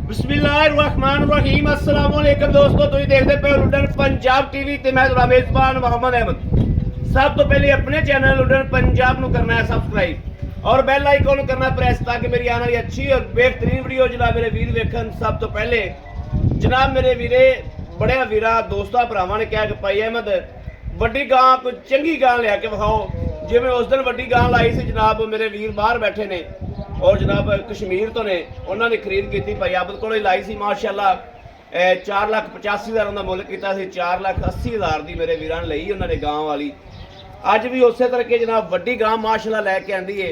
बिस्मिल्लाहिर्रहमानिर्रहीम अस्सलाम वालेकुम दोस्तों, तुम देखते पे लुडन पंजाब टीवी ते मैं तुम्हारा मेजबान मोहम्मद अहमद। सब तो पहले अपने चैनल लुडन पंजाब ਨੂੰ करना है सब्सक्राइब और बेल आइकन ਨੂੰ करना प्रेस ताकि मेरी आने वाली अच्छी और बेहतरीन वीडियो जनाब मेरे वीर वेखन। सब तो पहले जनाब मेरे वीरे बड़े वीरा दोस्तों भरावां ने कहा कि भाई अहमद वड्डी गां कोई चंगी गां लिया के विखाओ। जिवें उस दिन वड्डी गां लाई सी जनाब मेरे वीर बाहर बैठे ने और जनाब कश्मीर तो ने उन्होंने खरीद की भाई आबद को लाई सी माशाअल्लाह 4,85,000 का मुल किया 4,80,000 की मेरे वीर ने लई उन्होंने गां वाली। अज भी उस तरह जनाब वड्डी गां माशाअल्लाह लैके आंदी है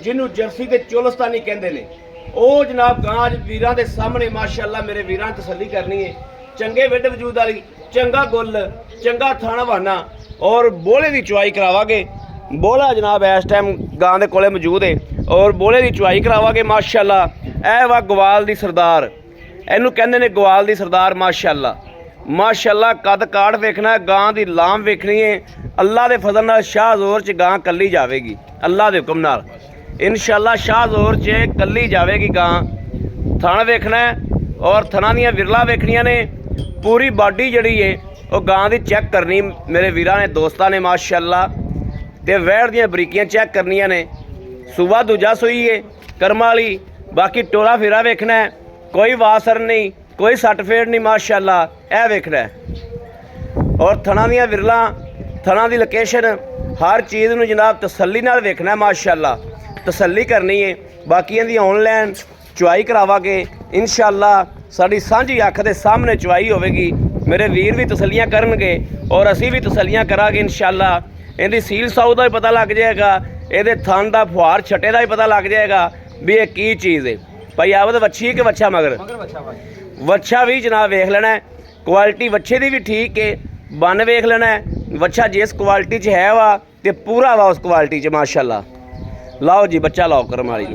जिन्हों जर्सी के चोलस्तानी कहते हैं। वो जनाब गां अज वीरां दे सामने माशाअल्लाह मेरे वीरां तसल्ली करनी है। चंगे विड वजूद वाली चंगा गुल चंगा थाना बहाना और बोले की चुवाई करावांगे। बोला जनाब इस टाइम गां दे कोले मौजूद है और बोले की चुवाई करावांगे माशाअल्लाह। ए वा गवाल दी सरदार, इनू कहंदे ने गवाल दी सरदार माशाअल्लाह। माशाअल्लाह कद काठ वेखना है, गां दी लाम वेखनी है। अल्लाह दे फजल नाल शाहजोर च गां कल्ली जावेगी अल्लाह दे हुक्म नाल इंशाअल्लाह। शाहजोर च कल्ली जावेगी गां। थण वेखना है और थना दियां विरला वेखनियां ने। पूरी बॉडी जड़ी है वो गां दी चैक करनी मेरे वीरां ने दोस्तां ने माशाअल्लाह। ते वैड़ दियां बरीकियां चैक करनियां ने। सूबा दूजा सूई है कर्मा वाली। बाकी टोला फेरा वेखना है, कोई वासर नहीं कोई सट फेड़ नहीं माशाअल्लाह। ए वेखना है और थना दियां विरला थना दी लोकेशन हर चीज़ नूं जनाब तसल्ली नाल वेखना है माशाअल्लाह। तसल्ली करनी है। बाकी इहदी ऑनलाइन चुवाई करावांगे इंशाअल्लाह। साडी सांझी अख दे सामने चुवाई होवेगी। मेरे वीर भी तसल्लियां करनगे और असीं भी तसल्लियां करांगे इंशाअल्लाह। इहदी सील साऊ दा भी पता लग जाएगा, इहदे थन दा फुहार छट्टे दा भी पता लग जाएगा भी ये की चीज़ है। भाई आबद वच्छी कि वच्छा मगर वच्छा भी जनाब वेख लेना है। क्वालिटी वच्छे की भी ठीक है, बन वेख लेना है। वच्छा जिस क्वालिटी च है वा तो पूरा वा उस क्वालिटी च माशाअल्लाह। लाओ जी बच्चा लाओ करम वाली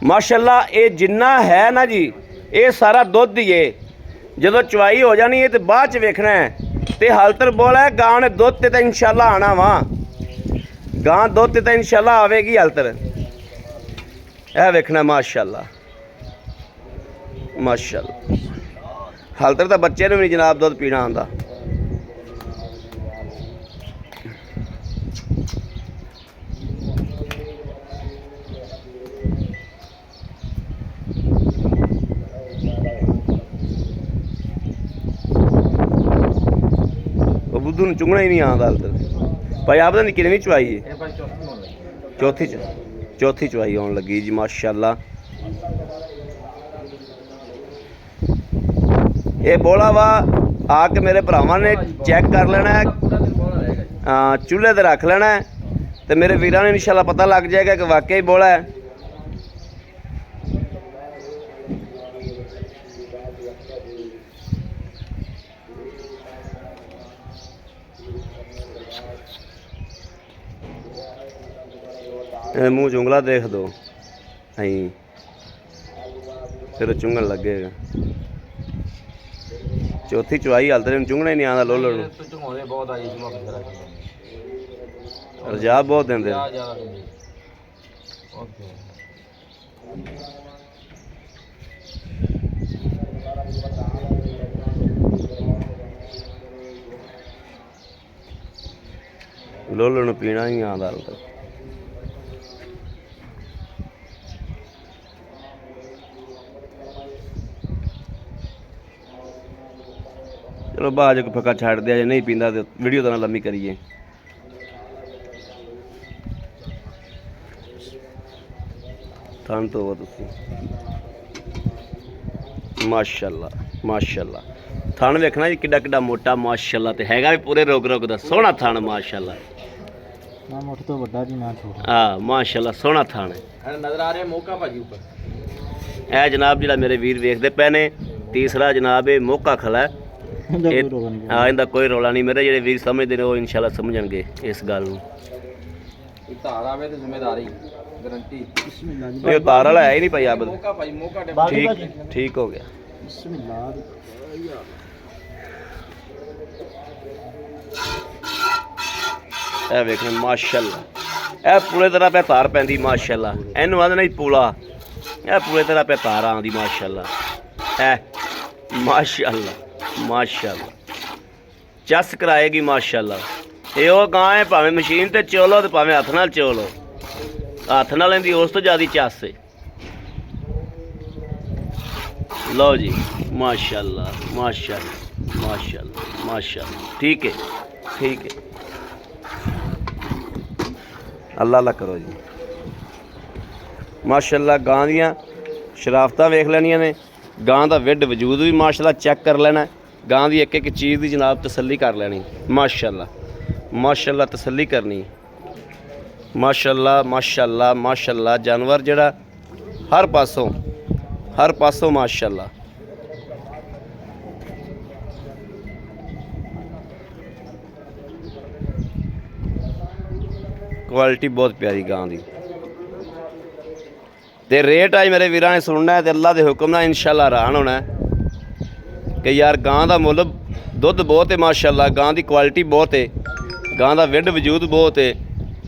माशाअल्लाह। ये जिन्ना है ना जी ये सारा दुध ही है। जो चुवाई हो जानी है तो बाद च वेखना है। तो हालतर बोला है गां ने दुध तो इंशाअल्लाह आना वा। गां दुध तो इंशाअल्लाह आवेगी हालतर। यह वेखना माशाअल्लाह माशाअल्लाह। हालतर तो बच्चे ने भी जनाब दुध पीना आंदा। बुद्धू ने चुंगना ही नहीं आता हालतर। भाई आप निक्की नवीं चुवाई है चौथी चुवाई आने लगी जी माशाअल्लाह। ये बोला वा आके मेरे भरावां ने चेक कर लेना है, चूल्हे ते रख लेना है तो मेरे वीरां ने इंशाअल्लाह पता लग जाएगा कि वाकई बोला है। मुँह चुंगला देख दो नहीं फिर चुंगन लगेगा। चौथी चुवाई हाल तेन चुंगना ही नहीं आता। लोलो रजाब बहुत देंदे लोलो ने पीना ही आता हाल तक। चलो बाज को फक्का छाड़ दिया जे नहीं पींदा तो वीडियो तो ना लम्मी करिए। थन तो वो माशाअल्लाह माशाअल्लाह। थन वेखना जी किड्डा किड्डा मोटा माशाअल्लाह। तो हैगा भी पूरे रोग रोग दा सोहना थन माशाअल्लाह। हाँ माशाअल्लाह सोहना थन है। नजर आ रहा मौका भाजी ऊपर। ए जनाब जिहड़ा मेरे वीर वेखदे पे ने तीसरा जनाब ये मौका खला है। हाँ इनका कोई रौला नहीं। मेरे जो वीर समझते हैं वो इंशाल्लाह समझणगे इस गल नूं। तार वाला है ही नहीं भाई आबद। ठीक ठीक हो गया। वेखना माशाअल्लाह। ए पूरे तरह पे तार पैंदी माशाअल्लाह। इनू आदना पूला ਇਹ ਪੂਰੇ ਤਰ੍ਹਾਂ ਪੇ ਤਾਰਾਂ ਆਉਂਦੀ ਮਾਸ਼ਾਅੱਲਾ ਹੈ ਮਾਸ਼ਾਅੱਲਾ ਮਾਸ਼ਾਅੱਲਾ ਚੱਸ ਕਰਾਏਗੀ ਮਾਸ਼ਾਅੱਲਾ। ਇਹ ਉਹ ਗਾਂ ਹੈ ਭਾਵੇਂ ਮਸ਼ੀਨ ਤੇ ਚੋਲੋ ਤੇ ਭਾਵੇਂ ਹੱਥ ਨਾਲ ਚੋਲੋ, ਹੱਥ ਨਾਲ ਇਹਦੀ ਉਸ ਤੋਂ ਜ਼ਿਆਦਾ ਚੱਸ ਹੈ। ਲਓ ਜੀ माशाल्लाह माशाल्लाह माशाल्लाह माशाल्लाह ठीक है ठीक है। अल्लाह अल्लाह करो जी माशाल्लाह। गां दियां शराफतां वेख लैनियां ने, गां दा विड वजूद भी माशाल्लाह चेक कर लेना, गां दी एक एक चीज़ की जनाब तसल्ली कर लेनी माशाल्लाह माशाल्लाह तसल्ली करनी माशाल्लाह माशाल्लाह माशाल्लाह। जानवर जिहड़ा हर पासों माशाल्लाह। क्वालिटी बहुत प्यारी गां दी ते रेट आज मेरे वीरां ने सुनना है तो अल्लाह के हुक्म नाल इंशाअल्लाह हैरान होना है कि यार गां दा मुੱਲ दुध बहुत है माशाअल्लाह, गां दी क्वालिटी बहुत है, गां दा विड वजूद बहुत है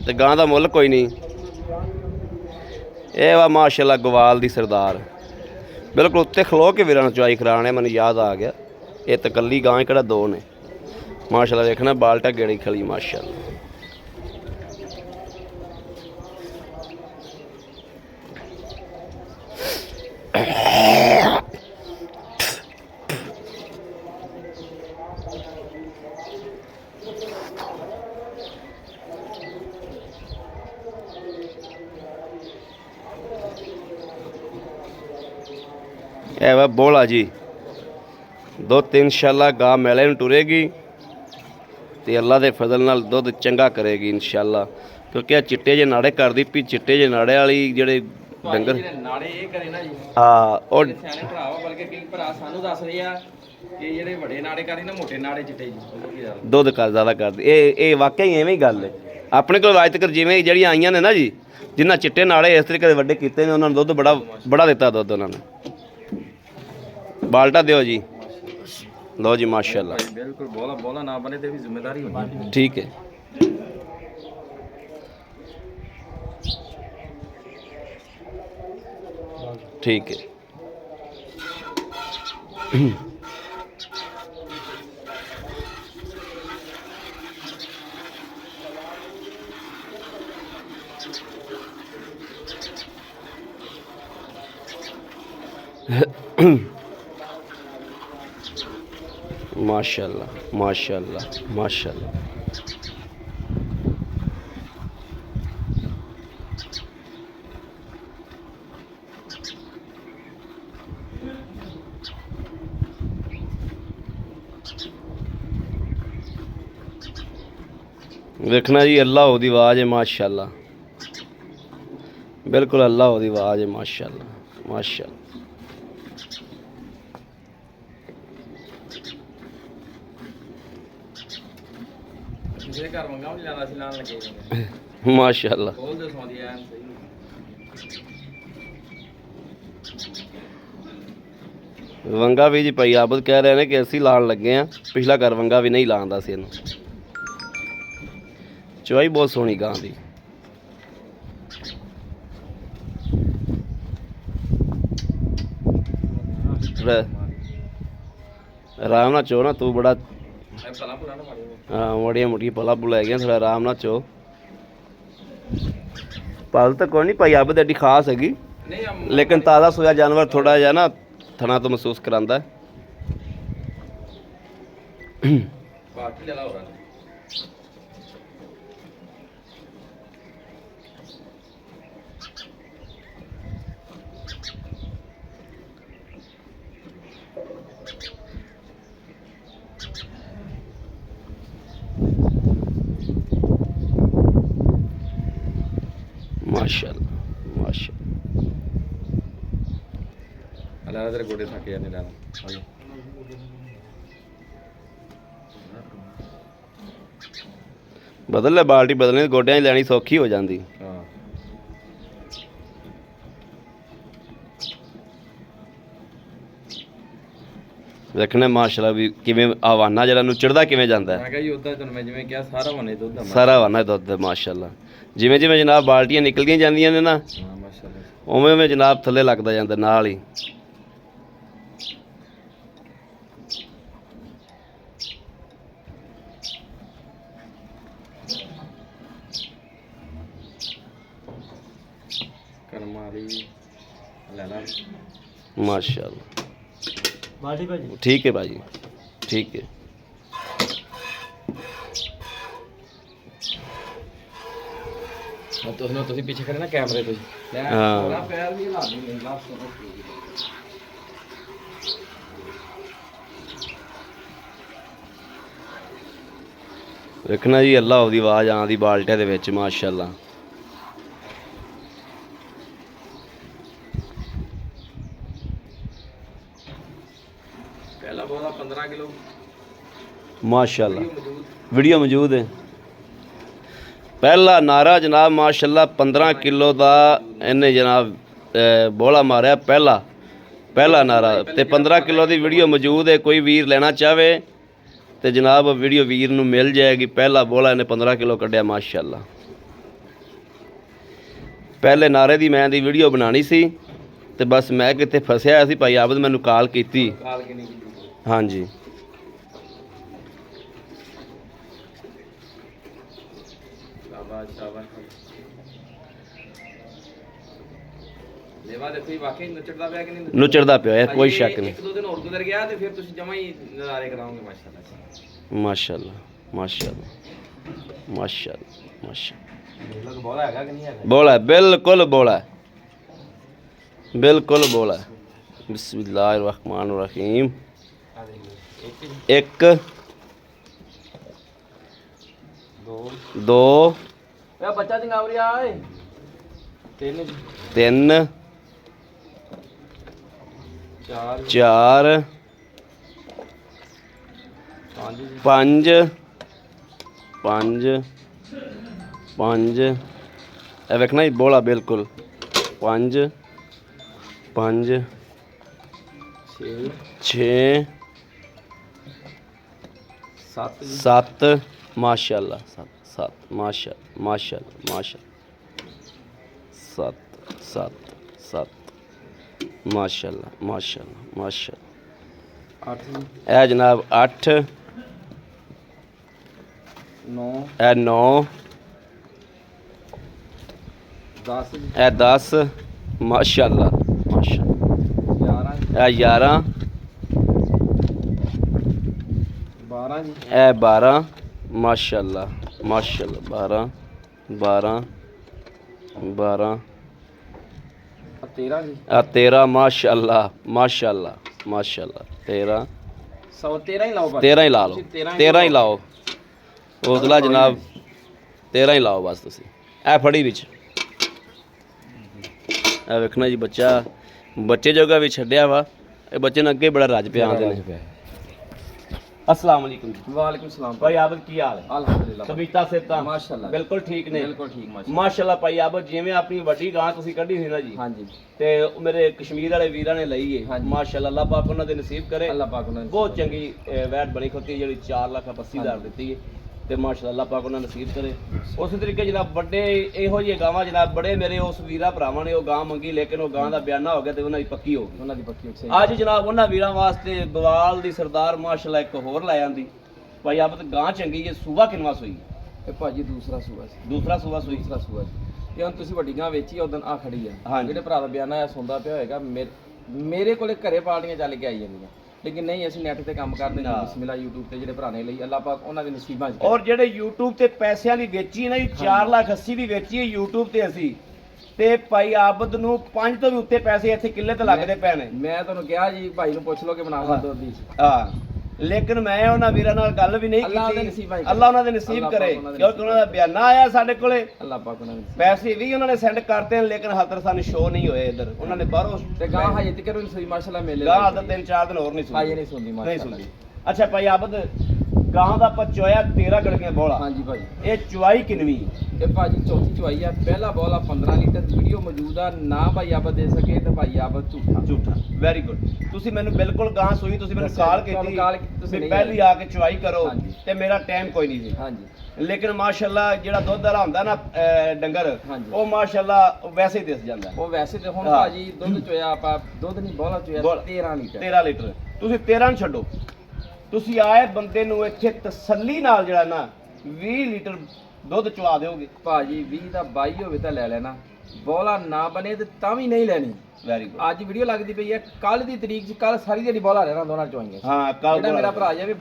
तो गां दा मुੱਲ कोई नहीं। ये वा माशाअल्लाह गवाल दी सरदार बिल्कुल उत्ते खलो के वीरां चुआई कराने, मैनूं याद आ गया। ये तकल्ली गां ही किहड़ा दो ने माशाअल्लाह। देखना बाल्टा गेड़ी खली माशाअल्लाह। वह बोला जी दो तीन इंशाअल्लाह गां मेले में टुरेगी तो अल्लाह के फजल नाल दुध चंगा करेगी इंशाअल्लाह। क्योंकि चिट्टे जे नाड़े कर दी पी, चिट्टे जे नाड़े वाली जेडे डंगर नाड़े ये करे ना जी हाँ और सियाने भरावा बल्कि कई भरा सानू दस रहे आ कि जेडे बड़े नाड़े करे ना मोटे नाड़े चिट्टे जी दुध कर ज़्यादा कर दी। ये वाकई एवें ही गल है। अपने को अज तक जिवें जड़ियां आईयां ने ना जी, जिन्हां चिट्टे नाड़े इस तरीके वड्डे कीते ने उन्होंने दुध बड़ा बड़ा दिता दुध उन्होंने। बाल्टा दियो जी। लो जी माशाल्लाह बिल्कुल बोला बोला ना बने ते भी जिम्मेदारी होनी ठीक है। ठीक है माशाल्लाह माशाल्लाह माशाल्लाह। देखना जी अल्लाह ओदी आवाज़ है माशाल्लाह, बिल्कुल अल्लाह ओदी आवाज़ है माशाल्लाह माशाल्लाह। माशाल्लाह वंगा भी जी भाई आबद कह रहे हैं कि असी लान लगे हैं, पिछला घर वंगा भी नहीं लांदा सी इहनूं। चुआई बहुत सोहनी गां दी आराम ना चो ना तू बड़ा हाँ मोटिया मोटिया पला पुला है थोड़ा आराम ना चो। पल तो कोई नहीं भाई आबद एडी खास हैगी लेकिन ताज़ा सोया जानवर थोड़ा जा ना थना तो महसूस करांदा है। माशाल्लाह माशाल्लाह। अल्लाह तेरे गोडे थक जाने लाना बदल ले बाल्टी बदलने गोडियां लैनी सौखी हो जाती। देखने माशाल्लाह भी किवें आवाना जरा चढ़दा किवें जांदा है। मैं कहा जी उदा तन मैं जिवें कहा सारा वाने दुध दा सारा वाना दुध माशाल्लाह। जिवें जिवें जनाब बाल्टियां निकलदियां जांदियां ने ना ਉਵੇਂ ਉਵੇਂ ਜਨਾਬ ਥੱਲੇ ਲੱਗਦਾ ਜਾਂਦਾ ਨਾਲ ਹੀ। माशाल्लाह ठीक है भाजी, ठीक है। ਤੁਸੀਂ ਪਿੱਛੇ ਖੜੇ ਨਾ ਕੈਮਰੇ ਤੇ। ਹਾਂ ਪੈਰ ਵੀ ਹਿਲਾ ਦੇ ਲਾ ਵੇਖਣਾ ਜੀ ਅੱਲਾਹ ਦੀ ਆਵਾਜ਼ ਆਉਂਦੀ ਬਾਲਟਿਆਂ ਦੇ ਵਿੱਚ ਮਾਸ਼ਾਅੱਲਾ। ਪਹਿਲਾ ਬੋਲਾ 15 ਕਿਲੋ माशाल्लाह वीडियो मौजूद है। पहला नारा जनाब माशाल्लाह 15 किलो का इन्हें जनाब बोला मारिया पहला नारा ते 15 किलो की वीडियो मौजूद है। कोई वीर लेना चाहे तो जनाब वीडियो वीर नूं मिल जाएगी। पहला बोला इन्हें 15 किलो कढ़िया माशाल्लाह। पहले नारे की मैं दी वीडियो बनानी सी ते बस मैं कितने फसिया सी, भाई आबद मैनू कॉल की। हाँ जी लेवा देखो ये वाकई नचड़दा पिया कि नहीं? नुचड़दा पिया है, कोई शक नहीं। एक दो दिन और गुजर गया तो फिर तुम जमा ही नज़ारे कराओगे माशाल्लाह माशाल्लाह माशाल्लाह माशाल्लाह माशाल्लाह। बोला हैगा कि नहीं हैगा? बोला है, बिल्कुल बोला है, बिल्कुल बोला है। बिस्मिल्लाहिर्रहमानिर्रहीम। एक दो बच्चा चिंगावरी आए तीन तीन चार चार पाँच पाँच पाँच ए वेखना ही बोला बिल्कुल पाँच पाँच छे सात सत्त माशाल्लाह सत्त सत्त माशाल्लाह माशाल्लाह माशाल्लाह सत्त सत्त सत्त माशाल्लाह माशाल्लाह माशाल्लाह। आठ ए जनाब 8 नौ ए 9 दस ए 10 माशाल्लाह माशाल्लाह। ग्यारह ए 11 बारह जी ए 12 माशाल्लाह माशाल्लाह 12 12 12 तेरह जी आ 13 माशाल्लाह माशाल्लाह माशाल्लाह 13 सौ तेरह ही लाओ 13 ही ला लो, 13 ही लाओ उतला जनाब 13 ही लाओ बस तुसी। ए फड़ी विच ए वेखना जी बच्चा बच्चे जोगा भी छड्डिया वा। ए बच्चे ने अगे बड़ा रज पिया आंदे ने। अस्सलाम वालेकुम जी। वालेकुम सलाम भाई आबद की हाल है? अल्हम्दुलिल्लाह तबीयता सेहतां माशाल्लाह बिल्कुल ठीक ने? बिल्कुल ठीक माशाल्लाह माशाल्लाह भाई आबद जिवें अपनी वड्डी गां तुसी कड्ढी सी ना जी हाँ जी ते मेरे कश्मीर वाले वीरां ने ਲਈ हाँ है जी। माशाल्लाह अल्लाह पाक उन्हां दे नसीब करे। अल्लाह पाक उन्हें बहुत चंगी वैट बनी खोती ਜਿਹੜੀ 4,80,000 ਦਿੱਤੀ ਹੈ ਤੇ ਮਾਸ਼ਾਅੱਲਾ ਅੱਲਾਹ ਪਾਕ ਉਹਨਾਂ ਨਸੀਬ ਕਰੇ। ਉਸੇ ਤਰੀਕੇ ਜਨਾਬ ਵੱਡੇ ਇਹੋ ਜਿਹੇ ਗਾਵਾਂ ਜਨਾਬ ਬੜੇ ਮੇਰੇ ਉਸ ਵੀਰਾਂ ਭਰਾਵਾਂ ਨੇ ਉਹ ਗਾਂ ਮੰਗੀ ਲੇਕਿਨ ਉਹ ਗਾਂ ਦਾ ਬਿਆਨਾ ਹੋ ਗਿਆ ਤੇ ਉਹਨਾਂ ਦੀ ਪੱਕੀ ਹੋ ਗਈ। ਉਹਨਾਂ ਦੀ ਪੱਕੀ ਉੱਥੇ ਅੱਜ ਜਨਾਬ ਉਹਨਾਂ ਵੀਰਾਂ ਵਾਸਤੇ ਗਵਾਲ ਦੀ ਸਰਦਾਰ ਮਾਸ਼ਾਅੱਲਾ ਇੱਕ ਹੋਰ ਲੈ ਆਂਦੀ। ਭਾਈ ਆਪ ਤਾਂ ਗਾਂ ਚੰਗੀ ਹੈ। ਸੂਆ ਕਿੰਨਵਾ ਸੂਈ? ਇਹ ਭਾਜੀ ਦੂਸਰਾ ਸੂਆ ਸੀ ਦੂਸਰਾ ਸੂਆ ਸੂਈ। ਦੂਸਰਾ ਸੂਆ ਸੀ। ਇਹ ਹੁਣ ਤੁਸੀਂ ਵੱਡੀ ਗਾਂ ਵੇਚੀ ਉਦੋਂ ਆ ਖੜੀ ਆ ਹਾਂਜੀ। ਜਿਹੜੇ ਭਰਾ ਦਾ ਬਿਆਨ ਆਇਆ ਸੁਣਦਾ ਪਿਆ ਹੋਏਗਾ ਮੇਰੇ ਕੋਲੇ ਘਰੇ ਪਾਰਟੀਆਂ ਚੱਲ ਕੇ ਆਈ ਜਾਂਦੀਆਂ ਲੇਕਿਨ ਨਹੀਂ ਅਸੀਂ ਨੈਟ ਤੇ ਕੰਮ ਕਰਦੇ ਹਾਂ ਬਿਸਮਿਲ੍ਲਾ YouTube ਤੇ ਜਿਹੜੇ ਭਰਾ ਨੇ ਲਈ ਅੱਲਾਹ ਪਾਕ ਉਹਨਾਂ ਦੇ ਨਸੀਬਾਂ 'ਚ ਔਰ ਜਿਹੜੇ YouTube ਤੇ ਪੈਸਿਆਂ ਦੀ ਵੇਚੀ ਨਾ ਜੀ 4,80,000 ਦੀ ਵੇਚੀ ਹੈ YouTube ਤੇ ਅਸੀਂ ਤੇ ਭਾਈ ਆਬਦ ਨੂੰ 5 ਤੋਂ ਵੀ ਉੱਤੇ ਪੈਸੇ ਇੱਥੇ ਕਿੱਲੇ ਤੇ ਲੱਗਦੇ ਪਏ ਨੇ। ਮੈਂ ਤੁਹਾਨੂੰ ਕਿਹਾ ਜੀ ਭਾਈ ਨੂੰ ਪੁੱਛ ਲਓ ਕਿ ਬਣਾ ਲਾ ਦੁੱਧ ਦੀ ਹਾਂ ਲੇਕਿਨ ਮੈਂ ਉਹਨਾਂ ਵੀਰਾਂ ਨਾਲ ਗੱਲ ਵੀ ਨਹੀਂ ਕੀਤੀ। ਅੱਲਾਹ ਉਹਨਾਂ ਦੇ ਨਸੀਬ ਕਰੇ ਕਿਉਂਕਿ ਉਹਨਾਂ ਦਾ ਬਿਆਨਾ ਆਇਆ ਸਾਡੇ ਕੋਲੇ। ਅੱਲਾਹ ਪਾਕ ਉਹਨਾਂ ਦੇ ਪੈਸੇ ਵੀ ਉਹਨਾਂ ਨੇ ਸੈਂਡ ਕਰਤੇ ਨੇ ਲੇਕਿਨ ਹਾਲ ਤੱਕ ਸਾਨੂੰ ਸ਼ੋ ਨਹੀਂ ਹੋਏ ਇੱਧਰ। ਉਹਨਾਂ ਨੇ ਬਾਹਰੋਂ ਤੇ ਗਾਂ ਹਜੇ ਤੱਕ ਨਹੀਂ ਸੋਈ ਮਾਸ਼ਾਅੱਲਾ ਮੇਲੇ ਗਾਂ ਦਾ 3-4 ਦਿਨ ਹੋਰ ਨਹੀਂ ਸੁਣੀ। ਹਜੇ ਨਹੀਂ ਸੁਣਦੀ ਨਹੀਂ ਮਾਸ਼ਾਅੱਲਾ ਸੁਣਦੀ। ਅੱਛਾ ਭਾਈ ਆਬਦ ਗਾਂ ਦਾ ਆਪਾਂ ਚੋਇਆ 13 ਗੜੀਆਂ ਬੋਲਾ। ਹਾਂਜੀ ਭਾਜੀ ਇਹ ਚੁਆਈ ਕਿੰਨਵੀਂ? ਇਹ ਭਾਜੀ ਚੌਥੀ ਚੁਆਈ ਆ। ਪਹਿਲਾ ਬੋਲਾ 15 ਲੀਟਰ ਵੀਡੀਓ ਮੌਜੂਦ ਆ ਨਾ ਭਾਈ ਆਬਦ ਦੇ ਸਕੇ ਤੇ ਭਾਈ ਆਬਦ ਝੂਠਾ ਵੈਰੀ ਗੁੱਡ। ਤੁਸੀਂ ਮੈਨੂੰ ਬਿਲਕੁਲ ਗਾਂ ਸੂਈ ਤੁਸੀਂ ਮੈਨੂੰ ਕਾਲ ਕੀਤੀ ਤੁਹਾਨੂੰ ਕਾਲ ਕੀਤੀ ਤੁਸੀਂ ਵੀ ਨਹੀਂ ਪਹਿਲੀ ਆ ਕੇ ਚੁਆਈ ਕਰੋ ਹਾਂਜੀ। ਤੇ ਮੇਰਾ ਟਾਈਮ ਕੋਈ ਨਹੀਂ ਸੀ। ਹਾਂਜੀ ਲੇਕਿਨ ਮਾਸ਼ਾਅੱਲਾ ਜਿਹੜਾ ਦੁੱਧ ਵਾਲਾ ਹੁੰਦਾ ਨਾ ਡੰਗਰ ਹਾਂਜੀ। ਉਹ ਮਾਸ਼ਾਅੱਲਾ ਵੈਸੇ ਹੀ ਦਿਸ ਜਾਂਦਾ ਉਹ ਵੈਸੇ ਤੇ ਹੁਣ ਹਾਂ। ਭਾਜੀ ਦੁੱਧ ਚੋਇਆ ਆਪਾਂ ਦੁੱਧ ਨਹੀਂ ਬੋਲਾ ਚੋਇਆ 13 ਲੀਟਰ 13 ਲੀਟਰ ਤੁਸੀਂ 13 ਨੂੰ ਛੱਡੋ, ਤੁਸੀਂ ਆਏ ਬੰਦੇ ਨੂੰ ਇੱਥੇ ਤਸੱਲੀ ਨਾਲ ਜਿਹੜਾ ਨਾ 20 ਲੀਟਰ ਦੁੱਧ ਚਵਾ ਦਿਓਗੇ ਭਾਜੀ 20 ਦਾ 22 ਹੋਵੇ ਤਾਂ ਲੈ ਲੈਣਾ, ਬੋਲਾ ਨਾ ਬਣੇ ਤੇ ਤਾਂ ਵੀ ਨਹੀਂ ਲੈਣੀ। Very good. ਅੱਜ ਵੀਡੀਓ ਲੱਗਦੀ ਪਈ ਹੈ ਕੱਲ ਦੀ ਤਰੀਕ 'ਚ, ਕੱਲ ਸਾਰੀ ਜਿਹੜੀ ਬੋਲਾ ਰਹਿਣਾ ਦੋਨਾਂ ਚੋਈਆਂ ਹਾਂ ਕੱਲ ਜਿਹੜਾ ਮੇਰਾ ਭਰਾ ਜਾਵੇ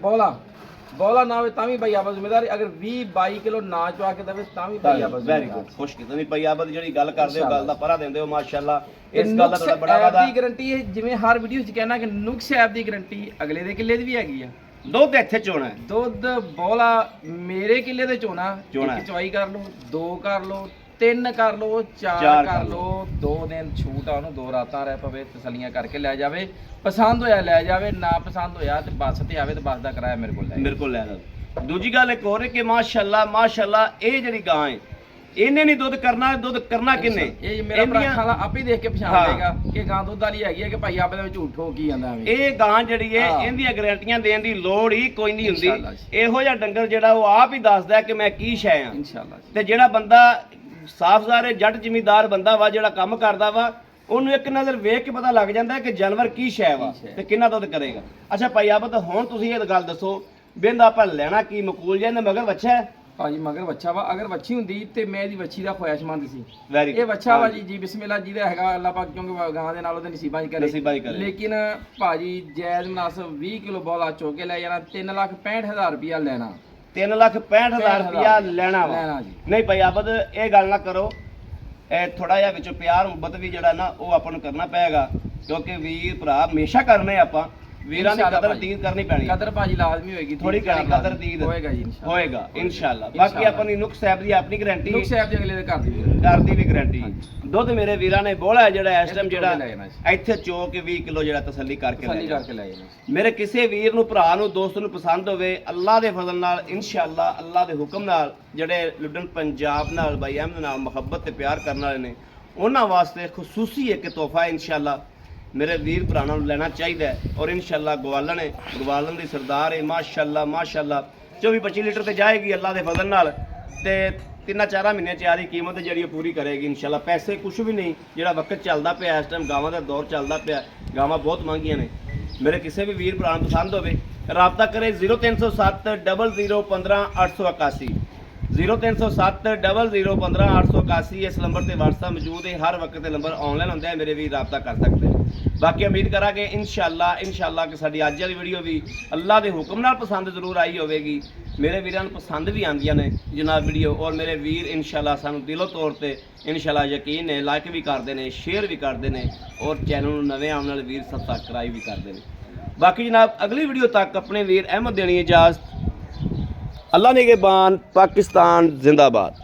ਬੋਲਾ ਨਾ ਹੋਵੇ ਤਾਂ ਵੀ ਭਾਈ ਆਪਾਂ ਜ਼ਿੰਮੇਵਾਰੀ, ਅਗਰ 20-22 ਕਿਲੋ ਨਾ ਚਵਾ ਕੇ ਦੇਵੇ ਤਾਂ ਵੀ ਭਾਈ ਆਪਾਂ ਵੈਰੀ ਗੁੱਡ। ਖੁਸ਼ ਕੀਤਾ ਨਹੀਂ ਪਈ ਆਬਦ ਜਿਹੜੀ ਗੱਲ ਕਰਦੇ ਹੋ ਗੱਲ ਦਾ ਪਰਾ ਦਿੰਦੇ ਹੋ ਮਾਸ਼ਾਅੱਲਾ। ਇਸ ਇਸ ਗੱਲ ਦਾ ਤੁਹਾਡਾ ਬੜਾ ਵਾਦਾ। ਦੀ ਗਾਰੰਟੀ ਹੈ, ਜਿਵੇਂ ਹਰ ਵੀਡੀਓ 'ਚ ਕਹਿਣਾ ਕਿ ਨੁਕਸ ਐਪ ਦੀ ਗਾਰੰਟੀ ਅਗਲੇ ਦੇ ਕਿੱਲੇ ਦੀ ਵੀ ਹੈਗੀ ਆ। ਦੁੱਧ ਇੱਥੇ ਚੋਣਾ ਹੈ, ਦੁੱਧ ਬੋਲਾ ਮੇਰੇ ਕਿੱਲੇ ਦੇ ਚੋਣਾ ਚੋਣਾ ਇੱਕ ਚਵਾਈ ਕਰ ਲਓ, 2 ਕਰ ਲਓ, 3 ਕਰ ਲਓ, 4 ਚਾਰ ਕਰ ਕਰ ਲਓ, 2 ਦਿਨ ਛੂਟ ਆ ਉਹਨੂੰ, 2 ਰਾਤਾਂ ਰਹਿ ਪਵੇ, ਤਸੱਲੀਆਂ ਕਰਕੇ ਲੈ ਜਾਵੇ। ਪਸੰਦ ਹੋਇਆ ਲੈ ਜਾਵੇ, ਨਾ ਪਸੰਦ ਹੋਇਆ ਤੇ ਬੱਸ ਤੇ ਆਵੇ ਤੇ ਬੱਸ ਦਾ ਕਿਰਾਇਆ ਮੇਰੇ ਕੋਲ ਲੈ ਮੇਰੇ ਕੋਲ ਲੈ ਲਓ। ਦੂਜੀ ਗੱਲ ਇੱਕ ਹੋਰ ਹੈ ਕਿ ਮਾਸ਼ਾਅੱਲਾ ਮਾਸ਼ਾਅੱਲਾ ਇਹ ਜਿਹੜੀ ਗਾਂ ਹੈ ਇਹਨੇ ਨਹੀਂ ਦੁੱਧ ਕਰਨਾ ਕਿੰਨੇ? ਇਹ ਮੇਰਾ ਭਰਾ ਇਹਦੀਆਂ- ਖਾਲਾ ਆਪੇ ਦੇਖ ਕੇ ਪਛਾਣ ਹਾਂ। ਲੇਗਾ ਕਿ ਗਾਂ ਦੁੱਧ ਵਾਲੀ ਹੈਗੀ ਹੈ ਕਿ ਭਾਈ ਆਪੇ ਦੇ ਵਿੱਚ ਝੂਠ ਹੋ ਕੀ ਜਾਂਦਾ ਐਵੇਂ। ਇਹ ਗਾਂ ਜਿਹੜੀ ਹੈ ਹਾਂ। ਇਹਦੀਆਂ ਗਾਰੰਟੀਆਂ ਦੇਣ ਦੀ ਲੋੜ ਹੀ ਕੋਈ ਨਹੀਂ ਹੁੰਦੀ। ਇਨਸ਼ਾਅੱਲਾ ਜੀ। ਇਹੋ ਜਿਹਾ ਡੰਗਰ ਜਿਹੜਾ ਉਹ ਆਪ ਹੀ ਦੱਸਦਾ ਕਿ ਮੈਂ ਕੀ ਸ਼ੈ ਆ। ਇਨਸ਼ਾਅੱਲਾ ਜੀ। ਤੇ ਜਿਹੜਾ ਬੰਦਾ ਸਾਫ਼-ਜ਼ਾਹਰ ਜੱਟ ਜ਼ਿਮੀਂਦਾਰ ਬੰਦਾ ਵਾ ਜਿਹੜਾ ਕੰਮ ਕਰਦਾ ਵਾ ਉਹਨੂੰ ਇੱਕ ਨਜ਼ਰ ਵੇਖ ਕੇ ਪਤਾ ਲੱਗ ਜਾਂਦਾ ਕਿ ਜਾਨਵਰ ਕੀ ਸ਼ੈ ਵਾ ਕੀ ਸ਼ੈ। ਤੇ ਕਿੰਨਾ ਦੁੱਧ ਕਰੇਗਾ। ਅੱਛਾ ਭਾਈ ਆਬਦ ਹੁਣ ਤੁਸੀਂ ਇਹ ਗੱਲ ਦੱਸੋ ਬਿੰਦ ਆਪਾਂ ਲੈਣਾ ਕੀ ਮਕੂਲ ਜਾਂ ਮਗਰ ਬੱਚਾ ਹੈ? ਭਾਜੀ ਮਗਰ ਬੱਚਾ ਵਾ, ਅਗਰ ਵੱਛੀ ਹੁੰਦੀ ਤੇ ਮੈਂ ਇਹਦੀ ਵੱਛੀ ਦਾ ਖੁਆਇਸ਼ਮੰਦ ਸੀ। ਵੈਰੀ ਇਹ ਬੱਚਾ ਵਾ ਜੀ ਬਿਸਮਿਲ੍ਲਾ ਜੀ ਦਾ ਹੈਗਾ, ਅੱਲਾਹ ਪਾਕ ਕਿਉਂਕਿ ਗਾਂ ਦੇ ਨਾਲ ਉਹਦੇ ਨਸੀਬਾਂ ਹੀ ਕਰੇ। ਨਸੀਬਾਂ ਹੀ ਕਰੇ। ਲੇਕਿਨ ਭਾਜੀ ਜਾਇਜ਼ ਮੁਨਾਸਬ 20 ਕਿਲੋ ਬੋਲਾ ਚੋ ਕੇ ਲੈ ਜਾਣਾ, 3,65,000 ਰੁਪਇਆ ਲੈਣਾ। 3,65,000 ਰੁਪਇਆ ਲੈਣਾ ਵਾ। ਲੈਣਾ ਜੀ। ਨਹੀਂ ਭਾਈ ਆਬਦ ਇਹ ਗੱਲ ਨਾ ਕਰੋ, ਇਹ ਥੋੜਾ ਜਿਹਾ ਵਿੱਚੋਂ ਪਿਆਰ ਮੁਹੱਬਤ ਵੀ ਜਿਹੜਾ ਨਾ ਉਹ ਆਪਾਂ ਨੂੰ ਕਰਨਾ ਪਏਗਾ ਕਿਉਂਕਿ ਵੀਰ ਭਰਾ ਹਮੇਸ਼ਾ ਕਰਨੇ ਆਪਾਂ ਵੀਰਾਂ ਦੀ ਇਨਸ਼ਾਅੱਲਾ ਕਦਰ ਭਾਜੀ। ਦੀਨ ਕਰਨੀ ਪੈਣੀ ਕਦਰ ਭਾਜੀ ਲਾਜ਼ਮੀ ਹੋਏਗੀ, ਥੋੜੀ ਪਿਆਰ ਕਦਰ ਲਾਜ਼ਮੀ ਦੀਨ ਹੋਏਗਾ ਜੀ ਇਨਸ਼ਾਅੱਲਾ। ਹੋਏਗਾ ਇਨਸ਼ਾਅੱਲਾ। ਬਾਕੀ ਆਪਣੀ ਨੁਕਸ ਸਾਹਿਬ ਦੀ ਆਪਣੀ ਗਾਰੰਟੀ ਨੁਕਸ ਸਾਹਿਬ ਦੇ ਅਗਲੇ ਦੇ ਘਰ ਦੀ ਵੀ ਘਰ ਦੀ ਵੀ ਗਾਰੰਟੀ। ਦੁੱਧ ਮੇਰੇ ਵੀਰਾਂ ਨੇ ਬੋਲਾ ਜਿਹੜਾ ਇਸ ਟਾਈਮ ਇੱਥੇ ਜਿਹੜਾ ਲੈ ਜਾਣਾ ਜੀ। ਇੱਥੇ ਚੋ ਕੇ 20 ਕਿਲੋ ਜਿਹੜਾ ਤਸੱਲੀ ਕਰਕੇ ਲੈ ਤਸੱਲੀ ਜਾਣਾ। ਕਰਕੇ ਲੈ ਜਾਣਾ। ਮੇਰੇ ਕਿਸੇ ਵੀਰ ਨੂੰ ਭਰਾ ਨੂੰ ਦੋਸਤ ਨੂੰ ਪਸੰਦ ਹੋਵੇ ਅੱਲਾ ਦੇ ਫਜ਼ਲ ਨਾਲ ਇਨਸ਼ਾਅੱਲਾ ਅੱਲਾ ਦੇ ਹੁਕਮ ਨਾਲ ਜਿਹੜੇ ਲੁੱਡਨ ਪੰਜਾਬ ਨਾਲ ਬਾਈ ਅਹਿਮਦ ਨਾਲ ਮੁਹੱਬਤ ਤੇ ਪਿਆਰ ਕਰਨ ਵਾਲੇ ਨੇ ਉਹਨਾਂ ਵਾਸਤੇ ਖੁਸੂਸੀ ਇੱਕ ਤੋਹਫਾ ਇਨਸ਼ਾਅੱਲਾ ਮੇਰੇ ਵੀਰ ਭਰਾਵਾਂ ਨੂੰ ਲੈਣਾ ਚਾਹੀਦਾ ਹੈ। ਔਰ ਇਨਸ਼ਾਅੱਲਾ ਗਵਾਲਨ ਦੀ ਸਰਦਾਰ ਹੈ ਮਾਸ਼ਾਅੱਲਾ ਮਾਸ਼ਾਅੱਲਾ 24-25 ਲੀਟਰ ਤੇ ਜਾਏਗੀ ਅੱਲਾ ਦੇ ਫਜ਼ਲ ਨਾਲ ਤੇ 3-4 ਮਹੀਨੇ ਚ ਆਰੀ ਕੀਮਤ ਜਿਹੜੀ ਉਹ ਪੂਰੀ ਕਰੇਗੀ ਇਨਸ਼ਾਅੱਲਾ। ਪੈਸੇ ਕੁਝ ਵੀ ਨਹੀਂ, ਜਿਹੜਾ ਵਕਤ ਚੱਲਦਾ ਪਿਆ ਇਸ ਟਾਈਮ ਗਾਵਾਂ ਦਾ ਦੌਰ ਚੱਲਦਾ ਪਿਆ, ਗਾਵਾਂ ਬਹੁਤ ਮਹਿੰਗੀਆਂ ਨੇ। ਮੇਰੇ ਕਿਸੇ ਵੀ ਵੀਰ ਭਰਾ ਨੂੰ ਪਸੰਦ ਹੋਵੇ ਰਾਬਤਾ ਕਰੇ 0307 00 15 881 0307 00 15 881। ਇਸ ਨੰਬਰ ਤੇ WhatsApp ਮੌਜੂਦ ਹੈ, ਹਰ ਵਕਤ ਤੇ ਨੰਬਰ ਆਨਲਾਈਨ ਹੁੰਦਾ ਹੈ, ਮੇਰੇ ਵੀ ਰਾਬਤਾ ਕਰ ਸਕਦੇ ਨੇ। ਬਾਕੀ ਉਮੀਦ ਕਰਾਂਗੇ ਇਨਸ਼ਾਅੱਲਾ ਕਿ ਸਾਡੀ ਅੱਜ ਵਾਲੀ ਵੀਡੀਓ ਵੀ ਅੱਲਾ ਦੇ ਹੁਕਮ ਨਾਲ ਪਸੰਦ ਜ਼ਰੂਰ ਆਈ ਹੋਵੇਗੀ। ਮੇਰੇ ਵੀਰਾਂ ਨੂੰ ਪਸੰਦ ਵੀ ਆਉਂਦੀਆਂ ਨੇ ਜਨਾਬ ਵੀਡੀਓ, ਔਰ ਮੇਰੇ ਵੀਰ ਇਨਸ਼ਾਅੱਲਾ ਸਾਨੂੰ ਦਿਲੋਂ ਤੌਰ ਤੇ ਇਨਸ਼ਾਅੱਲਾ ਯਕੀਨ ਹੈ ਲਾਈਕ ਵੀ ਕਰਦੇ ਨੇ, ਸ਼ੇਅਰ ਵੀ ਕਰਦੇ ਨੇ ਔਰ ਚੈਨਲ ਨੂੰ ਨਵੇਂ ਆਉਣ ਵਾਲੇ ਵੀਰ ਸਬਸਕ੍ਰਾਈਬ ਵੀ ਕਰਦੇ ਨੇ। ਬਾਕੀ ਜਨਾਬ ਅਗਲੀ ਵੀਡੀਓ ਤੱਕ ਆਪਣੇ ਵੀਰ ਅਹਿਮਦ ਦੇਣੀ ਇਜਾਜ਼ਤ। अल्लाह निगहबान, पाकिस्तान जिंदाबाद।